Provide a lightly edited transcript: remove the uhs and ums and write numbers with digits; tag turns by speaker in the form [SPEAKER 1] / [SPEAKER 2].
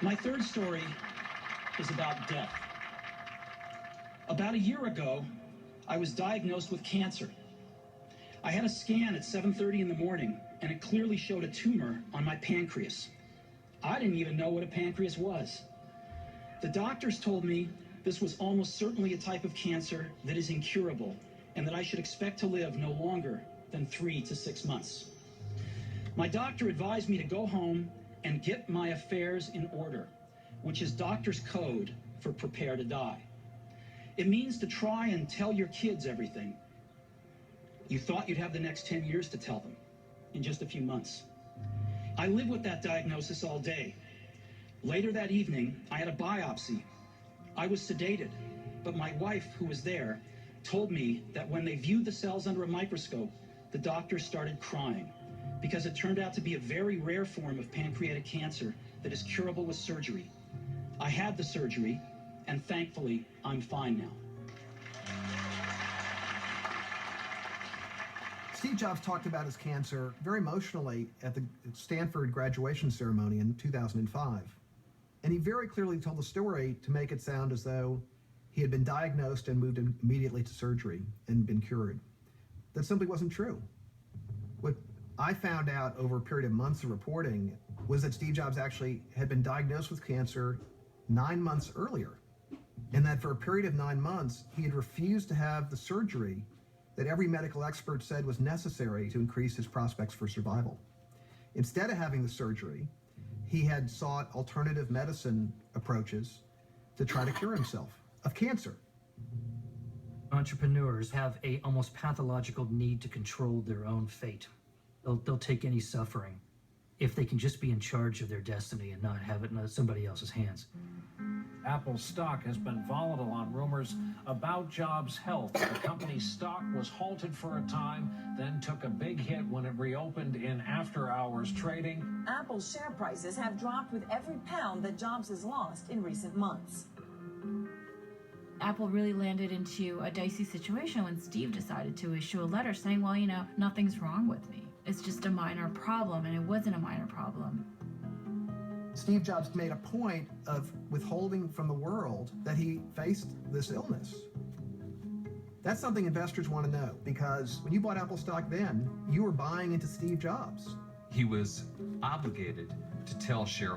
[SPEAKER 1] My third story is about death. About a year ago, I was diagnosed with cancer. I had a scan at 7:30 in the morning, and it clearly showed a tumor on my pancreas. I didn't even know what a pancreas was. The doctors told me this was almost certainly a type of cancer that is incurable, and that I should expect to live no longer than 3 to 6 months. My doctor advised me to go home and get my affairs in order, which is doctor's code for prepare to die. It means to try and tell your kids everything. You thought you'd have the next 10 years to tell them in just a few months. I lived with that diagnosis all day. Later that evening, I had a biopsy. I was sedated, but my wife, who was there, told me that when they viewed the cells under a microscope, the doctors started crying because it turned out to be a very rare form of pancreatic cancer that is curable with surgery. I had the surgery, and thankfully, I'm fine now.
[SPEAKER 2] Steve Jobs talked about his cancer very emotionally at the Stanford graduation ceremony in 2005. And he very clearly told the story to make it sound as though he had been diagnosed and moved immediately to surgery and been cured. That simply wasn't true. What I found out over a period of months of reporting was that Steve Jobs actually had been diagnosed with cancer 9 months earlier, and that for a period of 9 months, he had refused to have the surgery that every medical expert said was necessary to increase his prospects for survival. Instead of having the surgery, he had sought alternative medicine approaches to try to cure himself of cancer.
[SPEAKER 3] Entrepreneurs have a almost pathological need to control their own fate. They'll take any suffering if they can just be in charge of their destiny and not have it in somebody else's hands.
[SPEAKER 4] Apple's stock has been volatile on rumors about Jobs' health. The company's stock was halted for a time, then took a big hit when it reopened in after-hours trading.
[SPEAKER 5] Apple's share prices have dropped with every pound that Jobs has lost in recent months.
[SPEAKER 6] Apple really landed into a dicey situation when Steve decided to issue a letter saying, well, you know, nothing's wrong with me. It's just a minor problem, and it wasn't a minor problem.
[SPEAKER 2] Steve Jobs made a point of withholding from the world that he faced this illness. That's something investors want to know, because when you bought Apple stock then, you were buying into Steve Jobs.
[SPEAKER 7] He was obligated to tell shareholders